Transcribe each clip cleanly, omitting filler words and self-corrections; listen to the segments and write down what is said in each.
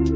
This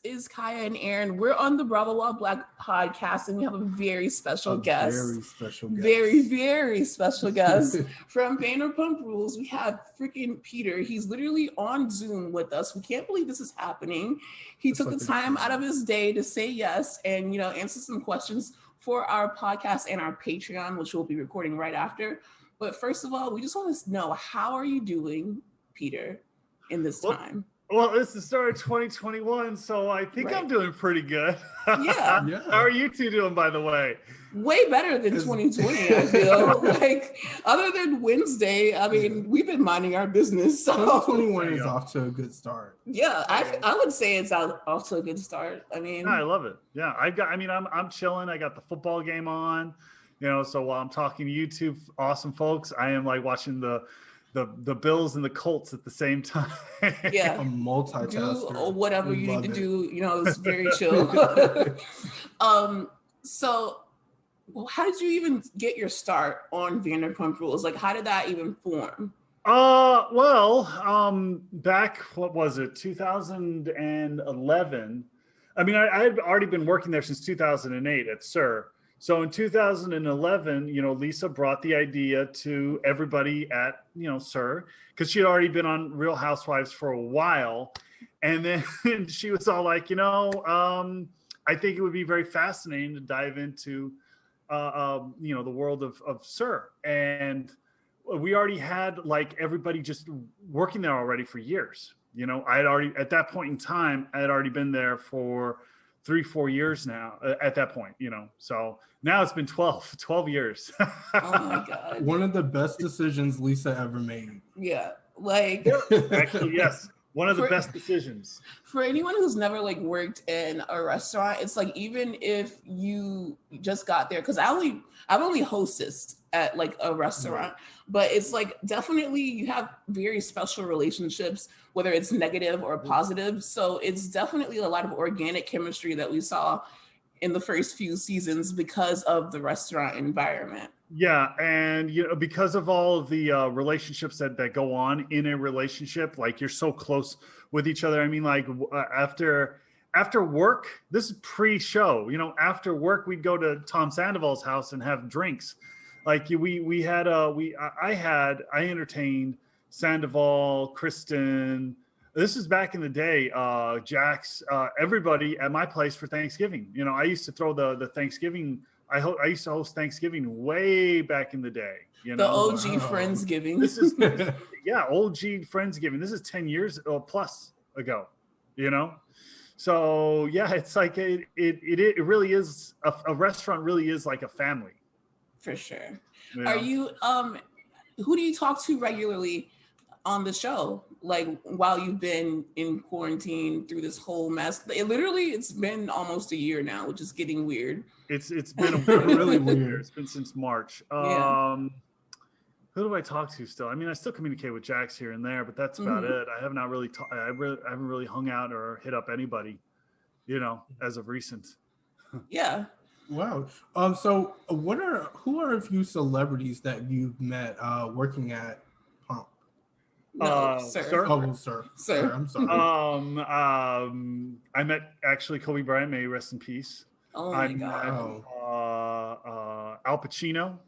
is Kaya and Aaron. We're on the Bravo While Black podcast, and we have a very special guest. Very special guest. Very special guest. From Vanderpump Rules, we have freaking Peter. He's literally on Zoom with us. We can't believe this is happening. He took the time out of his day to say yes and, answer some questions for our podcast and our Patreon, which we'll be recording right after. But first of all, we just want to know, how are you doing, Peter, in this time? Well, it's the start of 2021, so I think I'm doing pretty good. Yeah. How are you two doing, by the way? Way better than 2020, I feel. Like, other than Wednesday, I mean, we've been minding our business. So 2021 is off to a good start. Yeah, I would say it's off to a good start. I mean, I love it. Yeah, I'm chilling. I got the football game on, so while I'm talking to you two awesome folks, I am like watching the Bills and the Colts at the same time. Yeah, a multitasker. Do whatever you need to do. It's very chill. So, how did you even get your start on Vanderpump Rules? Like, how did that even form? Back, what was it, 2011? I mean, I had already been working there since 2008 at SUR. So in 2011, Lisa brought the idea to everybody at, SUR, because she had already been on Real Housewives for a while. And then she was all like, I think it would be very fascinating to dive into, the world of SUR. And we already had like everybody just working there already for years. I had already, at that point in time, I had already been there for 3-4 years now at that point, so now it's been 12 years. Oh my God. One of the best decisions Lisa ever made. Yeah. Like, actually, yes. One of the best decisions. For anyone who's never like worked in a restaurant, it's like, even if you just got there, because I've only hostessed at like a restaurant, but it's like, definitely you have very special relationships, whether it's negative or positive. So it's definitely a lot of organic chemistry that we saw in the first few seasons because of the restaurant environment. Yeah, and because of all of the relationships that go on in a relationship, like you're so close with each other. I mean, like after work, this is pre-show. After work, we'd go to Tom Sandoval's house and have drinks. Like I entertained Sandoval, Kristen. This is back in the day. Jax, everybody at my place for Thanksgiving. I used to throw the Thanksgiving. I used to host Thanksgiving way back in the day. The OG Friendsgiving. This is OG Friendsgiving. This is 10 years plus ago. So yeah, it's like it really is a restaurant. Really is like a family. For sure. Are you who do you talk to regularly on the show, like while you've been in quarantine through this whole mess? It's been almost a year now, which is getting weird. It's been really weird. It's been since March. Yeah. Who do I talk to still? I mean, I still communicate with Jax here and there, but that's about it. I have not really I haven't really hung out or hit up anybody, as of recent. Yeah. Wow. So who are a few celebrities that you've met working at Pump? No, sir. Oh, sir. I'm sorry. I met actually Kobe Bryant. May he rest in peace. Oh my God. Al Pacino.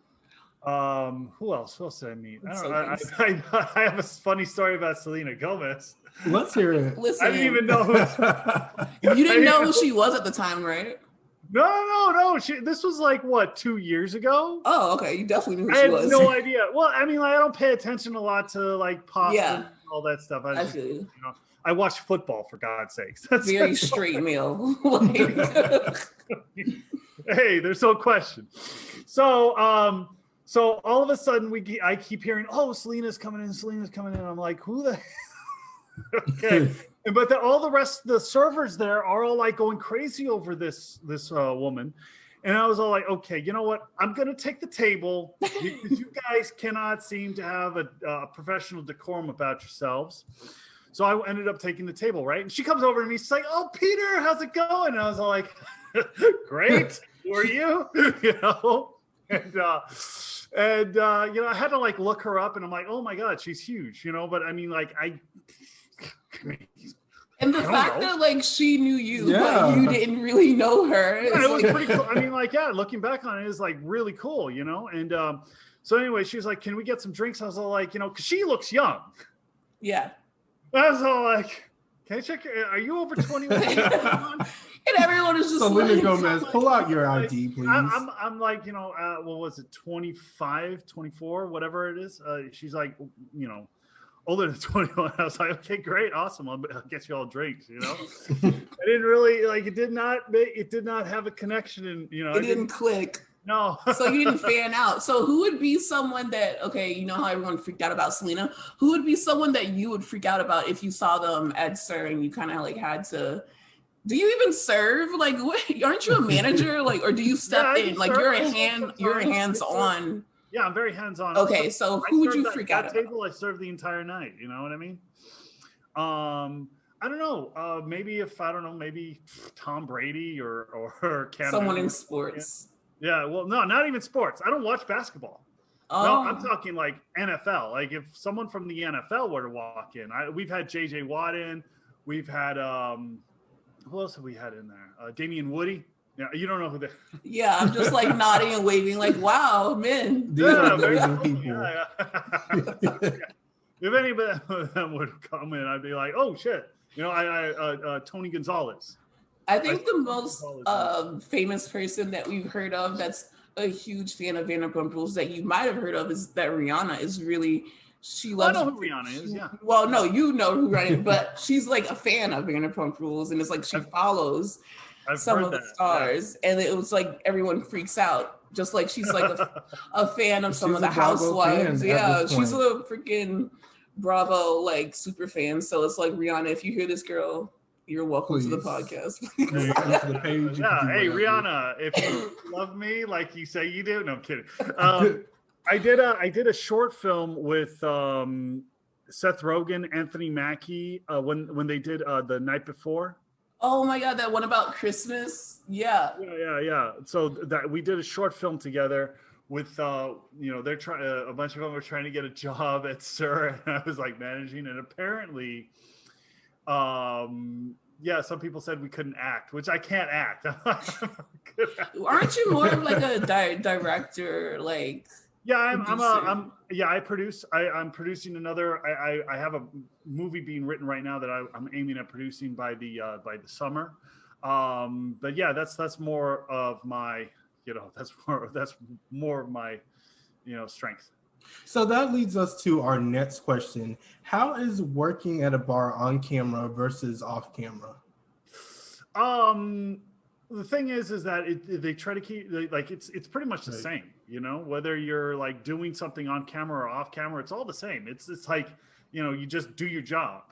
Who else did I meet? I have a funny story about Selena Gomez. Let's hear it. Listen, I didn't even know you didn't know who she was at the time, right? No. This was like, what, 2 years ago? Oh, okay. You definitely knew who she was. I had no idea. Well, I mean, I don't pay attention a lot to like pop and all that stuff. I feel you. I watch football, for God's sakes. That's very straight male. Hey, there's no question. So all of a sudden I keep hearing, oh, Selena's coming in. I'm like, who the okay. But all the rest of the servers there are all like going crazy over this woman. And I was all like, okay, you know what? I'm going to take the table because you guys cannot seem to have a professional decorum about yourselves. So I ended up taking the table, right? And she comes over to me. She's like, oh, Peter, how's it going? And I was all like, great. Who are you? And I had to like look her up, and I'm like, oh my God, she's huge, but I mean, like, and the fact that like she knew you, but you didn't really know her. Yeah, it was pretty cool. I mean, like, yeah, looking back on it is like really cool, And so anyway, she was like, can we get some drinks? I was all like, because she looks young. Yeah. I was all like, can I check? Are you over 21? And everyone is just Selena like, Gomez, pull out your ID, please. I'm like, what was it, 25, 24, whatever it is. She's like, older than 21. I was like, okay, great, awesome. I'll get you all drinks. I didn't really like. It did not have a connection, and it didn't click. No. So you didn't fan out. So who would be someone that, okay, you know how everyone freaked out about Selena? Who would be someone that you would freak out about if you saw them at SIR and you kind of like had to? Do you even serve? Like, what? Aren't you a manager? Like, or do you step in? Like, you're a hands-on. Yeah, I'm very hands-on. Okay, so who would you freak out about? Table, I served the entire night. You know what I mean? I don't know. Maybe Tom Brady or someone in sports. Yeah, well, no, not even sports. I don't watch basketball. Oh. No, I'm talking like NFL. Like if someone from the NFL were to walk in, we've had JJ Watt in. We've had who else have we had in there? Damian Woody. Yeah, you don't know who they. Yeah, I'm just like nodding and waving, like, wow, men. These are amazing people. Yeah. If any of them would come in, I'd be like, oh shit, Tony Gonzalez. I think the most famous person that we've heard of that's a huge fan of Vanderpump Rules that you might have heard of is that Rihanna is really, she loves. I know who Rihanna is, yeah. Well, no, you know who Rihanna is, but she's like a fan of Vanderpump Rules, and it's like she follows some of the stars, and it was like everyone freaks out, just like she's like a fan of some of the housewives. Yeah, she's a freaking Bravo like super fan. So it's like, Rihanna, if you hear this, girl, you're welcome to the podcast. Hey, Rihanna, if you love me like you say you do. No, I'm kidding. I did a short film with Seth Rogen, Anthony Mackie, when they did The Night Before. Oh my God, that one about Christmas. Yeah. Yeah. So that we did a short film together with they're trying, a bunch of them were trying to get a job at SIR, and I was like managing, and apparently some people said we couldn't act, which I can't act. Aren't you more of like a director? Like, yeah, I produce. I'm producing another. I have a movie being written right now that I'm aiming at producing by the summer. But yeah, that's more of my, that's more of my, strength. So that leads us to our next question. How is working at a bar on camera versus off camera? The thing is that they try to keep, like, it's pretty much the same, whether you're like doing something on camera or off camera, it's all the same. It's like, you just do your job.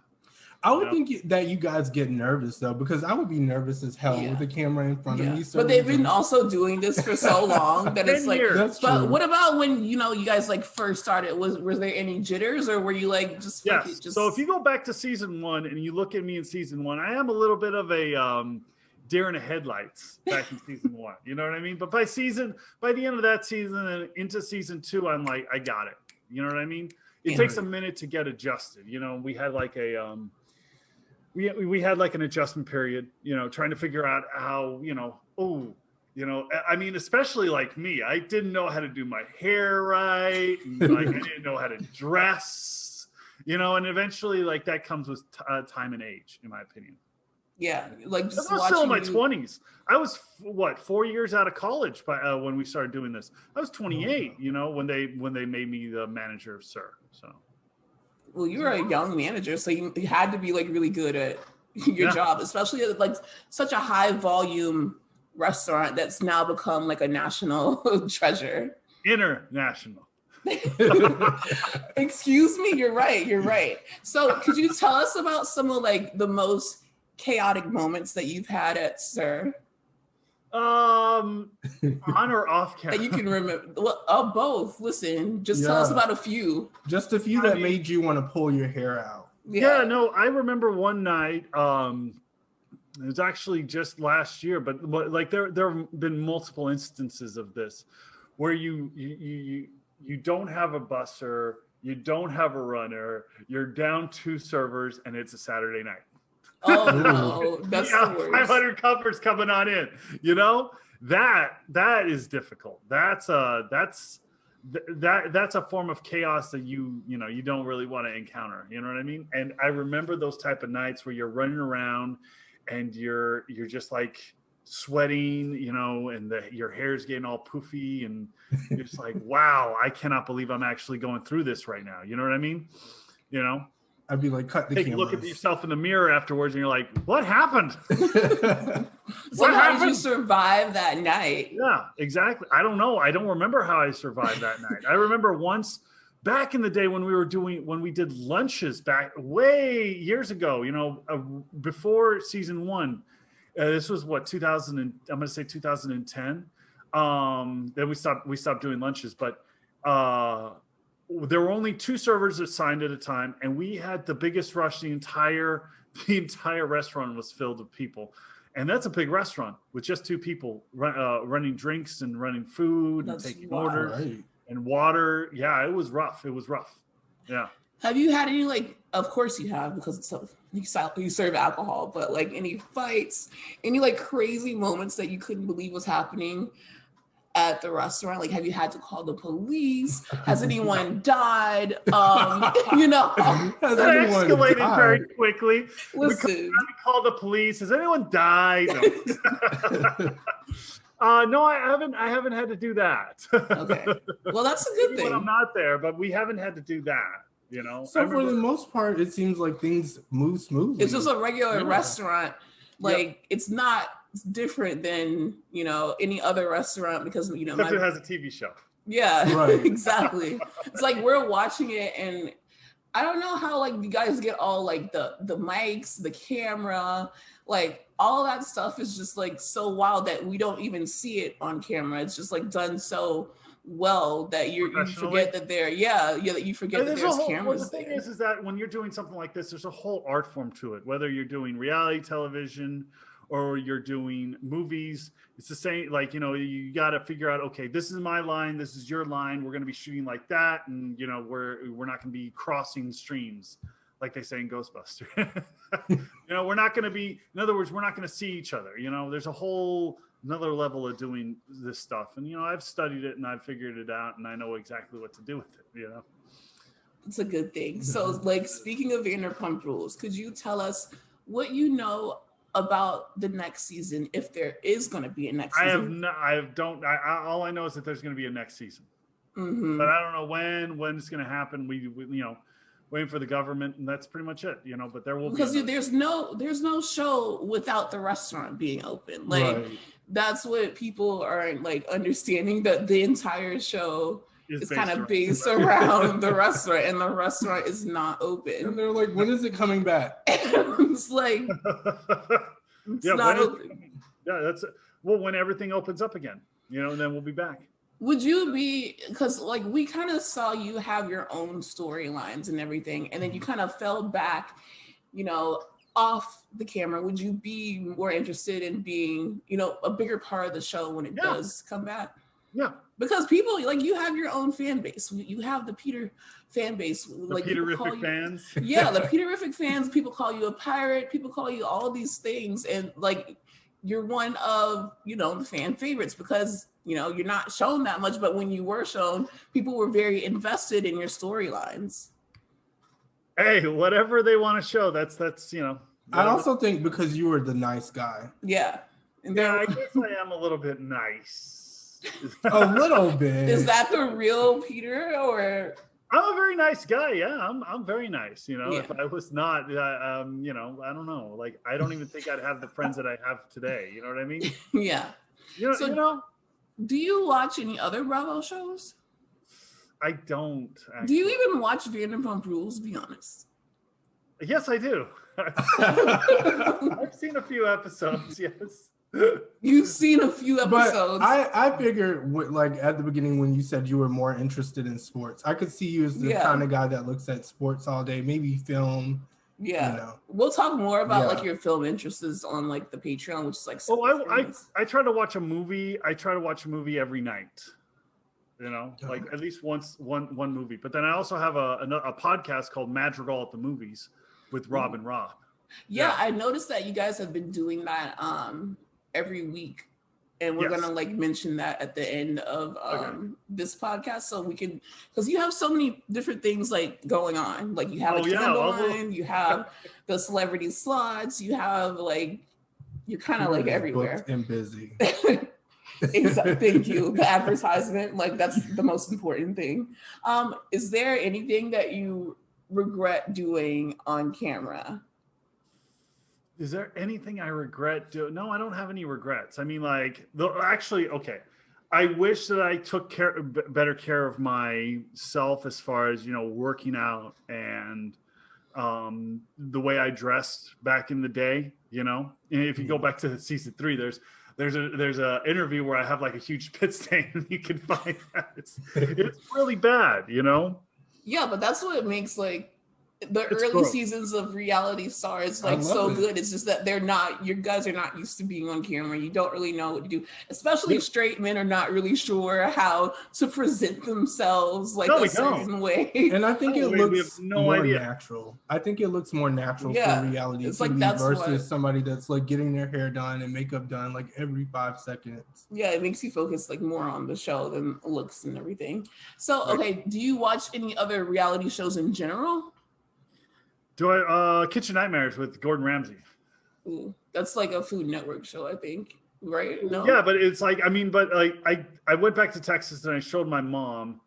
I would think that you guys get nervous though, because I would be nervous as hell with the camera in front of me. So but they've been also doing this for so long that it's like. That's but true. What about when you guys like first started? Was there any jitters, or were you like just? Yes. So if you go back to season 1 and you look at me in season 1, I am a little bit of a deer in the headlights back in season 1. You know what I mean? But by the end of that season and into season 2, I'm like, I got it. You know what I mean? It takes a minute to get adjusted. We had like a we had like an adjustment period, trying to figure out how, I mean, especially like me, I didn't know how to do my hair right. Like I didn't know how to dress, and eventually like that comes with time and age, in my opinion. Yeah. Like just I was still in my 20s. I was 4 years out of college when we started doing this. I was 28, when they made me the manager of SIR. So. Well, you were a young manager, so you had to be like really good at your job, especially at like such a high volume restaurant that's now become like a national treasure. International. Excuse me, you're right. So could you tell us about some of like the most chaotic moments that you've had at SIR? On or off camera? That you can remember. Well, both. Listen, just tell us about a few. Just a few that made you want to pull your hair out. Yeah, no, I remember one night. It was actually just last year, but like there have been multiple instances of this, where you don't have a busser, you don't have a runner, you're down 2 servers, and it's a Saturday night. Oh no, that's the worst. 500 covers coming on in. You know, that is difficult. That's a form of chaos that you don't really want to encounter. You know what I mean? And I remember those type of nights where you're running around and you're just like sweating, you know, and your hair's getting all poofy, and you're just like, wow, I cannot believe I'm actually going through this right now. You know what I mean? You know, I'd be like, cut the take cameras. a look at yourself in the mirror afterwards, and you're like, what happened? So how did you survive that night? Yeah, exactly. I don't know. I don't remember how I survived that night. I remember once back in the day when we did lunches back way years ago, you know, before season 1. This was what, 2000 and I'm going to say 2010. Then we stopped doing lunches, but there were only 2 servers assigned at a time, and we had the biggest rush. The entire restaurant was filled with people, and that's a big restaurant with just 2 people running drinks and running food and taking orders and water. Yeah, it was rough. Yeah. Have you had any, like, of course you have, because you serve alcohol, but like any fights, any like crazy moments that you couldn't believe was happening at the restaurant? Like, have you had to call the police? Has anyone died? You know, has anyone escalated died? Very quickly. Listen, we call the police. Has anyone died? No, I haven't had to do that. Okay, well, that's a good thing. When I'm not there, but we haven't had to do that. You know, so for the most part, it seems like things move smoothly. It's just a regular restaurant. Like, it's not different than, you know, any other restaurant, because, you know, except it has a TV show. Yeah, right. Exactly. It's like we're watching it, and I don't know how, like, you guys get all like the mics, the camera, like all that stuff is just like so wild that we don't even see it on camera. It's just like done so well that you forget that you forget that there's cameras. Well, the thing is that when you're doing something like this, there's a whole art form to it. Whether you're doing reality television or you're doing movies, it's the same. Like, you know, you got to figure out, okay, this is my line, this is your line. We're going to be shooting like that, and you know, we're not going to be crossing streams, like they say in Ghostbusters. You know, we're not going to be. In other words, we're not going to see each other. You know, there's a whole another level of doing this stuff, and you know, I've studied it and I've figured it out, and I know exactly what to do with it. You know, it's a good thing. So, like, speaking of Vanderpump Rules, could you tell us what you know about the next season, if there is going to be a next season? All I know is that there's going to be a next season, but I don't know when it's going to happen. We you know, waiting for the government, and that's pretty much it, you know. But there will because there's no show without the restaurant being open. Like, that's what people are like understanding, that the entire show is kind of based around the restaurant, and the restaurant is not open. And they're like, when is it coming back? It's like, it's not open. That's well, when everything opens up again, you know, and then we'll be back. Would you be, because like we kind of saw you have your own storylines and everything, and then you kind of fell back, you know, off the camera. Would you be more interested in being, you know, a bigger part of the show when it does come back? Yeah. Because people, like, you have your own fan base. You have the Peter fan base. Like, the Peterific fans. Yeah, the Peterific fans. People call you a pirate. People call you all these things. And like, you're one of, you know, the fan favorites because, you know, you're not shown that much. But when you were shown, people were very invested in your storylines. Hey, whatever they want to show, that's you know. Whatever. I also think because you were the nice guy. Yeah. Yeah, I guess I am a little bit nice. A little bit. Is that the real Peter, or? I'm a very nice guy. Yeah, I'm very nice. You know, if I was not, you know, I don't know. Like, I don't even think I'd have the friends that I have today. You know what I mean? Yeah. You know. Do you watch any other Bravo shows? I don't. Actually. Do you even watch Vanderpump Rules? Be honest. Yes, I do. I've seen a few episodes. Yes. You've seen a few episodes. But I figured, like at the beginning when you said you were more interested in sports, I could see you as the kind of guy that looks at sports all day, maybe film. Yeah, you know. We'll talk more about like your film interests on like the Patreon, which is like. I try to watch a movie. I try to watch a movie every night. You know, like at least one movie. But then I also have a podcast called Madrigal at the Movies with Rob and Rob. Yeah, I noticed that you guys have been doing that every week, and we're gonna like mention that at the end of this podcast, so we can, because you have so many different things like going on. Like you have a candle line, you have the celebrity slots, you have like you're kind of like everywhere and busy. Exactly. Thank you. The advertisement, like that's the most important thing. Is there anything that you regret doing on camera? Is there anything I regret doing? No, I don't have any regrets. I mean, like, actually, okay. I wish that I took better care of myself as far as, you know, working out and the way I dressed back in the day. You know, and if you go back to season 3, there's a interview where I have like a huge pit stain, and you can find that it's really bad, you know. Yeah, but that's what makes like the early seasons of reality stars like so good. It's just that you guys are not used to being on camera. You don't really know what to do, especially straight men are not really sure how to present themselves like a certain way. And I think it looks more natural. I think it looks more natural for reality TV versus somebody that's like getting their hair done and makeup done like every 5 seconds. Yeah, it makes you focus like more on the show than looks and everything. So, okay, do you watch any other reality shows in general? Do I Kitchen Nightmares with Gordon Ramsay? Ooh, that's like a Food Network show, I think, right? No? Yeah, but it's like, I mean, but like I went back to Texas and I showed my mom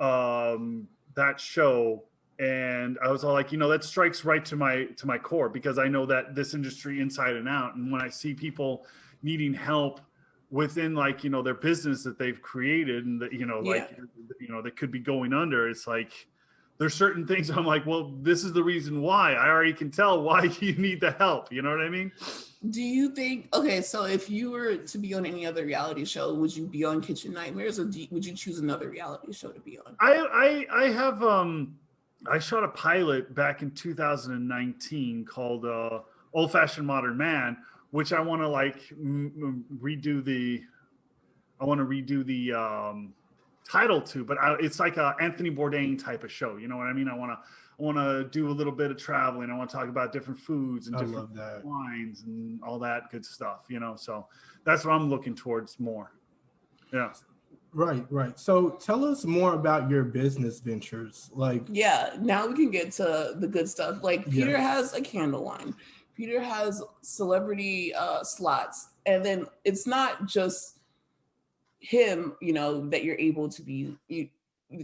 that show, and I was all like, you know, that strikes right to my core, because I know that this industry inside and out, and when I see people needing help within like, you know, their business that they've created and that, you know, like, you know, that could be going under, it's like there's certain things I'm like, well, this is the reason why. I already can tell why you need the help. You know what I mean? Do you think, okay, so if you were to be on any other reality show, would you be on Kitchen Nightmares, or would you choose another reality show to be on? I have, I shot a pilot back in 2019 called Old Fashioned Modern Man, which I want to like redo the title to, but it's like a Anthony Bourdain type of show. You know what I mean? I want to do a little bit of traveling. I want to talk about different foods and different wines and all that good stuff, you know? So that's what I'm looking towards more. Yeah. Right. So tell us more about your business ventures. Like, yeah, now we can get to the good stuff. Like Peter has a candle line. Peter has celebrity slots. And then it's not just him, you know, that you're able to be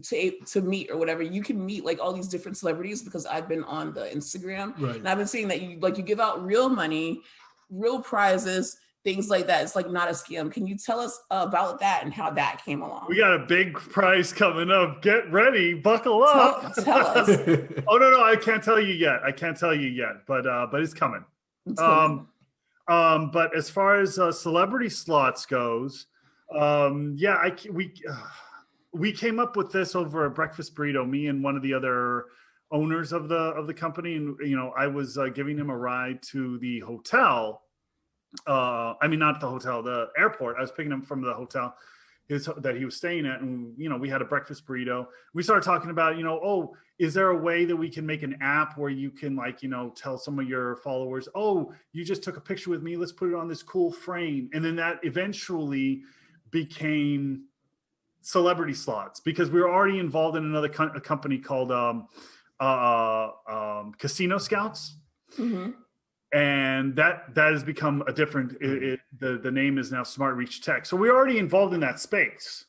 to meet or whatever. You can meet like all these different celebrities, because I've been on the Instagram and I've been seeing that you give out real money, real prizes, things like that. It's like not a scam. Can you tell us about that and how that came along? We got a big prize coming up. Get ready, buckle up. Tell us. Oh no, I can't tell you yet. But it's coming. But as far as celebrity slots goes, we came up with this over a breakfast burrito, me and one of the other owners of the company, and you know, I was giving him a ride to the hotel. I mean, not the hotel, the airport. I was picking him from the hotel that he was staying at, and you know, we had a breakfast burrito. We started talking about, you know, oh, is there a way that we can make an app where you can, like, you know, tell some of your followers, oh, you just took a picture with me, let's put it on this cool frame. And then that eventually became celebrity slots, because we were already involved in another company called Casino Scouts. Mm-hmm. And that has become a different, the name is now Smart Reach Tech. So we're already involved in that space.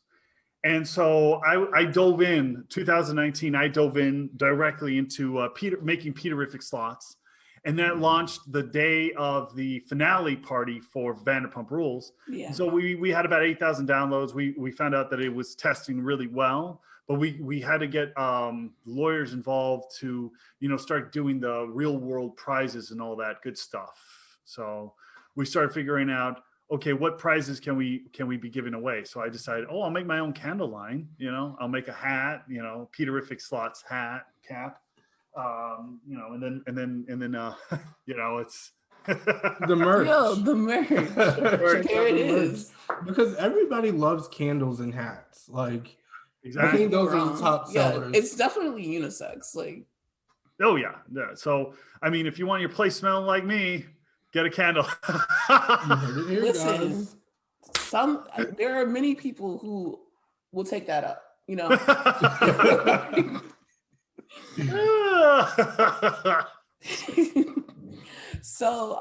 And so I dove in 2019, I dove in directly into making Peterific slots. And that launched the day of the finale party for Vanderpump Rules. Yeah. So we had about 8,000 downloads. We found out that it was testing really well, but we had to get lawyers involved to, you know, start doing the real world prizes and all that good stuff. So we started figuring out, okay, what prizes can we be giving away? So I decided, I'll make my own candle line. I'll make a hat. Peterific Slots hat, cap. And then it's the merch. Yo, the merch. There it is. Because everybody loves candles and hats. Like, exactly. I think those are the top sellers. It's definitely unisex. Like, oh yeah. So I mean, if you want your place smelling like me, get a candle. Listen, there are many people who will take that up. So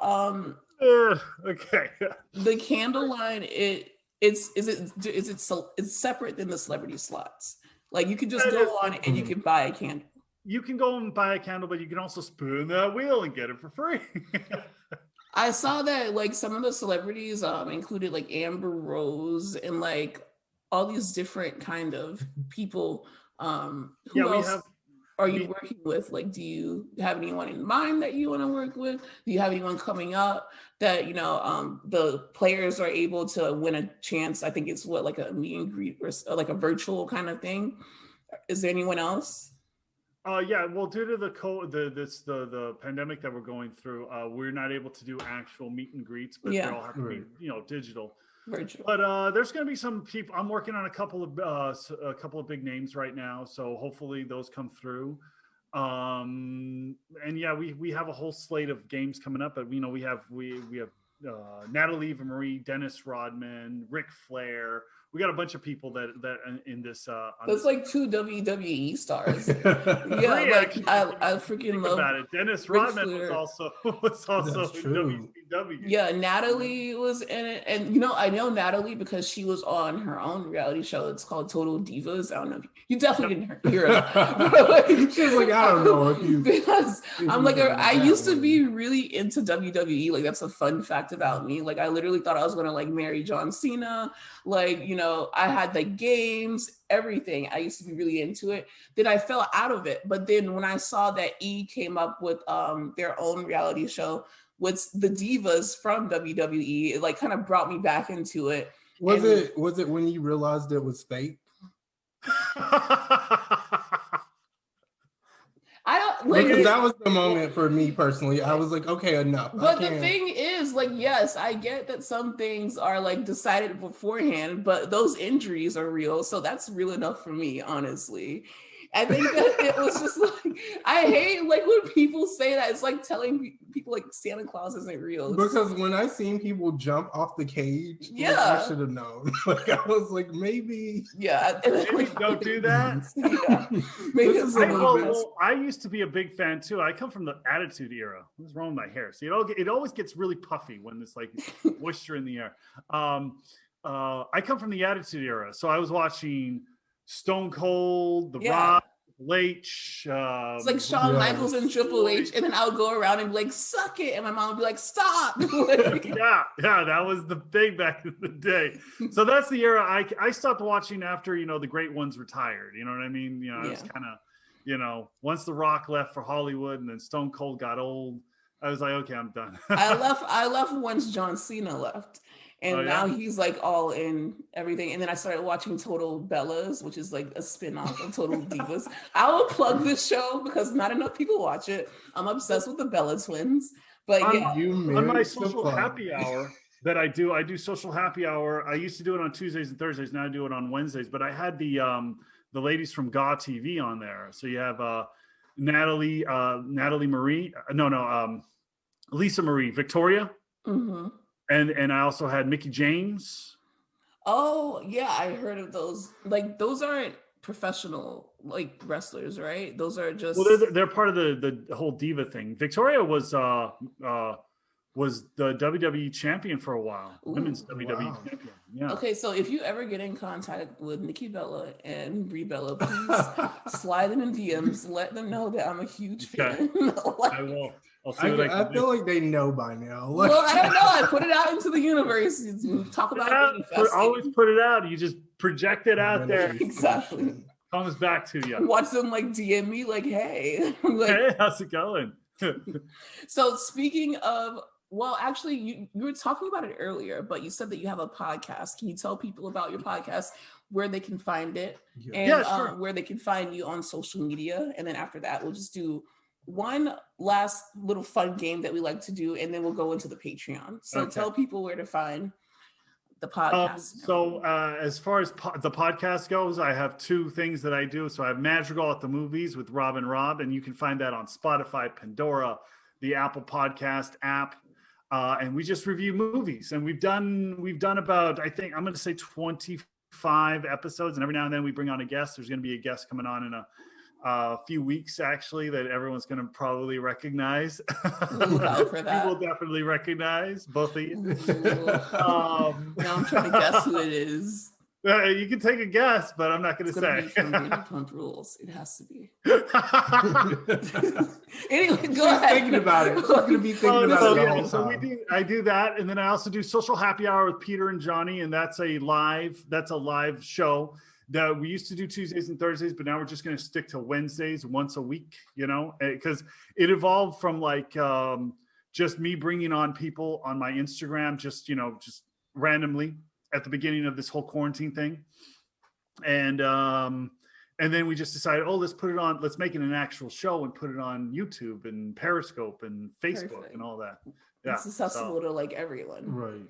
okay. The candle line, it's separate than the celebrity slots. Like, you can just go on and you can buy a candle. You can go and buy a candle, but you can also spin that wheel and get it for free. I saw that like some of the celebrities included like Amber Rose and like all these different kind of people. Who else are you working with? Like, do you have anyone in mind that you want to work with? Do you have anyone coming up that the players are able to win a chance? I think it's like a meet and greet or like a virtual kind of thing. Is there anyone else? Yeah, well, due to the pandemic that we're going through, we're not able to do actual meet and greets, but they all have to be digital. Virtual. But there's going to be some people. I'm working on a couple of big names right now, so hopefully those come through. And yeah, we have a whole slate of games coming up. But we have Natalie Marie, Dennis Rodman, Ric Flair. We got a bunch of people that in this. That's like 2 WWE stars. Yeah, like I freaking love about it. Dennis Rodman was also in WCW. Yeah, Natalie was in it, and I know Natalie because she was on her own reality show. It's called Total Divas. I don't know if you definitely didn't hear it. She's like, I don't know if you. Because I'm like, I used to be really into WWE. Like, that's a fun fact about me. Like, I literally thought I was gonna like marry John Cena. Like, I had the games, everything. I used to be really into it. Then I fell out of it. But then when I saw that E came up with their own reality show with the divas from WWE, it like kind of brought me back into it. Was it when you realized it was fake? I don't like because that was the moment for me personally. I was like, okay, enough. But the thing is, like, yes, I get that some things are like decided beforehand, but those injuries are real, so that's real enough for me, honestly. I think that it was just like, I hate like when people say that. It's like telling people like Santa Claus isn't real. Because when I seen people jump off the cage, I should have known. Like, I was like, maybe. Yeah. Maybe don't do that. Yeah. Maybe I used to be a big fan too. I come from the Attitude Era. What's wrong with my hair? See, it always gets really puffy when there's like moisture in the air. I come from the Attitude Era. So I was watching Stone Cold, The Rock, H. It's like Shawn Michaels and Triple H, and then I would go around and be like, "Suck it," and my mom would be like, "Stop!" yeah, that was the big back in the day. So that's the era I stopped watching after the great ones retired. You know what I mean? It was kind of once The Rock left for Hollywood, and then Stone Cold got old. I was like, okay, I'm done. I left once John Cena left. And now he's like all in everything. And then I started watching Total Bellas, which is like a spin-off of Total Divas. I will plug this show because not enough people watch it. I'm obsessed with the Bella twins. But on my social happy hour that I do social happy hour. I used to do it on Tuesdays and Thursdays. Now I do it on Wednesdays. But I had the ladies from GAW TV on there. So you have Natalie Marie. Lisa Marie, Victoria. Mm-hmm. And I also had Mickey James. Oh, yeah, I heard of those. Like, those aren't professional, like, wrestlers, right? Those are just... Well, they're part of the whole diva thing. Victoria was the WWE champion for a while. Women's WWE champion. Yeah. Okay, so if you ever get in contact with Nikki Bella and Brie Bella, please slide in the DMs. Let them know that I'm a huge fan. I will. I feel like they know by now. Well, I don't know. I put it out into the universe. Talk about it. Always put it out. You just project it out there. Exactly. Comes back to you. Watch them like DM me like, hey. Hey, how's it going? So speaking of Well, actually, you were talking about it earlier, but you said that you have a podcast. Can you tell people about your podcast, where they can find it, and sure. Where they can find you on social media? And then after that, we'll just do one last little fun game that we like to do, and then we'll go into the Patreon. So tell people where to find the podcast. As far as the podcast goes, I have two things that I do. So I have Madrigal at the Movies with Rob and Rob, and you can find that on Spotify, Pandora, the Apple Podcast app. And we just review movies, and we've done about, I think I'm going to say 25 episodes, and every now and then we bring on a guest. There's going to be a guest coming on in a few weeks, actually, that everyone's going to probably recognize. Look out for that. You will definitely recognize both of you. Now I'm trying to guess who it is. You can take a guess, but I'm not going to say. Be from Vanderpump Rules. It has to be. Anyway, go ahead. Thinking about it. She's going to be thinking about it all the time. I do that, and then I also do Social Happy Hour with Peter and Johnny, and that's a live show that we used to do Tuesdays and Thursdays, but now we're just going to stick to Wednesdays once a week. Because it evolved from like just me bringing on people on my Instagram, just randomly at the beginning of this whole quarantine thing. And then we just decided, let's make it an actual show and put it on YouTube and Periscope and Facebook and all that. Yeah. It's accessible to like everyone. Right.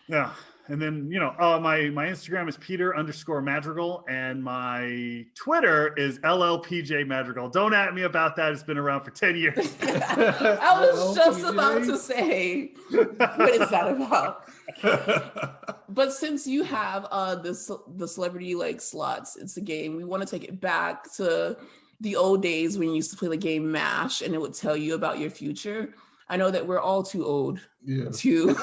Yeah. And then, my Instagram is Peter_Madrigal, and my Twitter is LLPJ Madrigal. Don't at me about that. It's been around for 10 years. I was just about to say, what is that about? But since you have the celebrity like slots, it's a game. We want to take it back to the old days when you used to play the game MASH, and it would tell you about your future. I know that we're all too old to.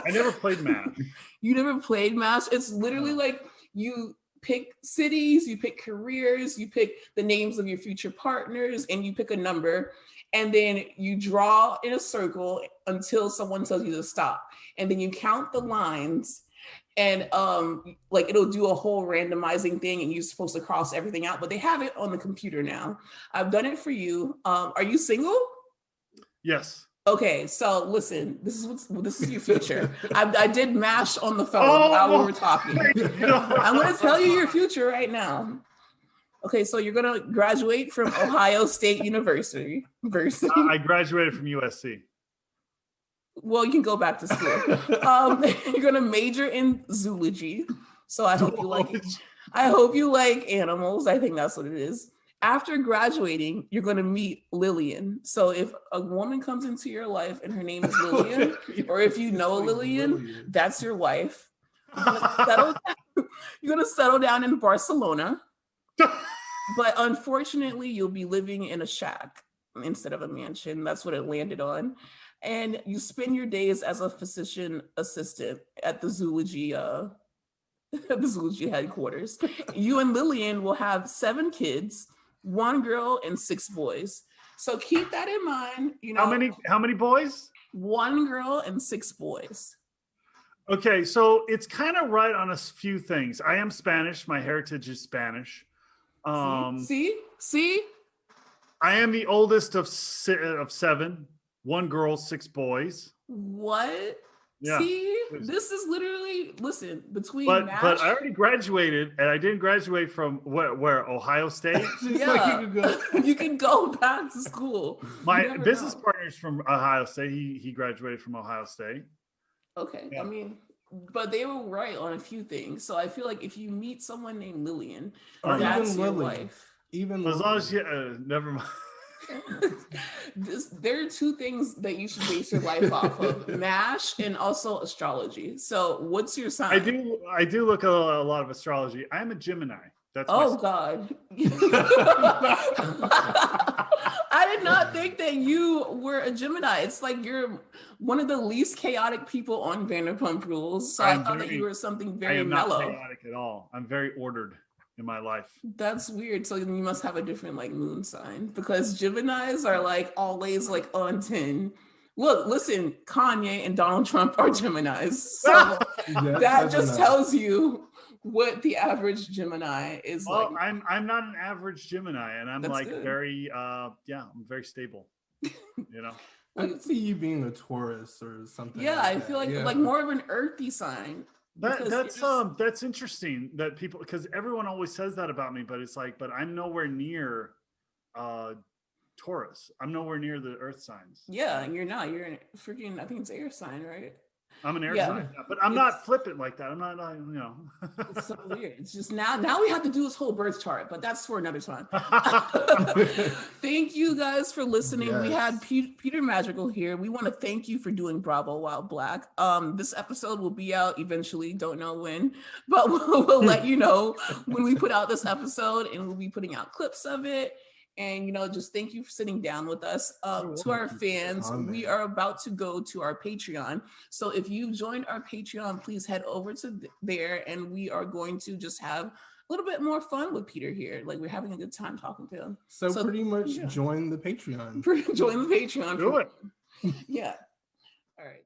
I never played MASH. You never played MASH? It's literally like you pick cities, you pick careers, you pick the names of your future partners, and you pick a number, and then you draw in a circle until someone tells you to stop. And then you count the lines, and it'll do a whole randomizing thing, and you're supposed to cross everything out, but they have it on the computer now. I've done it for you. Are you single? Yes. Okay, so listen, this is your future. I did MASH on the phone while we were talking. I'm going to tell you your future right now. Okay, so you're going to graduate from Ohio State University. I graduated from USC. Well, you can go back to school. You're going to major in zoology. So I hope you like animals. I think that's what it is. After graduating, you're going to meet Lillian. So if a woman comes into your life and her name is Lillian, or if you know Lillian, that's your wife. You're going to settle down in Barcelona. But unfortunately, you'll be living in a shack instead of a mansion. That's what it landed on. And you spend your days as a physician assistant at the zoology headquarters. You and Lillian will have 7 kids, 1 girl and 6 boys. So keep that in mind. How many boys? 1 girl and 6 boys. Okay, so it's kind of right on a few things. I am Spanish. My heritage is Spanish. See? I am the oldest of 7. 1 girl, 6 boys. What? Yeah. See, this is literally between. But I already graduated, and I didn't graduate from where Ohio State. Yeah, you can go back to school. My business partner's from Ohio State. He graduated from Ohio State. Okay, yeah. I mean, but they were right on a few things. So I feel like if you meet someone named Lillian, that's your wife. Even as long as never mind. There are 2 things that you should base your life off of: MASH and also astrology. So what's your sign? I do look at a lot of astrology. I'm a Gemini. That's God. I did not think that you were a Gemini. It's like you're one of the least chaotic people on Vanderpump Rules. So I thought that you were something very mellow. I am not chaotic at all. I'm very ordered in my life. That's weird. So you must have a different moon sign, because Geminis are always on 10. Look, listen, Kanye and Donald Trump are Geminis. So that just tells you what the average Gemini is like. I'm not an average Gemini, and I'm very I'm very stable. I could see you being a Taurus or something. Yeah, like I feel like more of an earthy sign. That's interesting that people, because everyone always says that about me, but it's like, but I'm nowhere near Taurus. I'm nowhere near the earth signs. Yeah, and you're not. You're a freaking, I think it's air sign, right? I'm an air sign, but I'm not flippant like that. I'm not, It's so weird. It's just now we have to do this whole birth chart, but that's for another time. Thank you guys for listening. Yes. We had Peter Magical here. We want to thank you for doing Bravo While Black. This episode will be out eventually. Don't know when, but we'll let you know when we put out this episode, and we'll be putting out clips of it. And, just thank you for sitting down with us. To our fans, we are about to go to our Patreon. So if you joined our Patreon, please head over to there, and we are going to just have a little bit more fun with Peter here. Like, we're having a good time talking to him. So pretty much join the Patreon. Join the Patreon. Do it. Yeah. All right.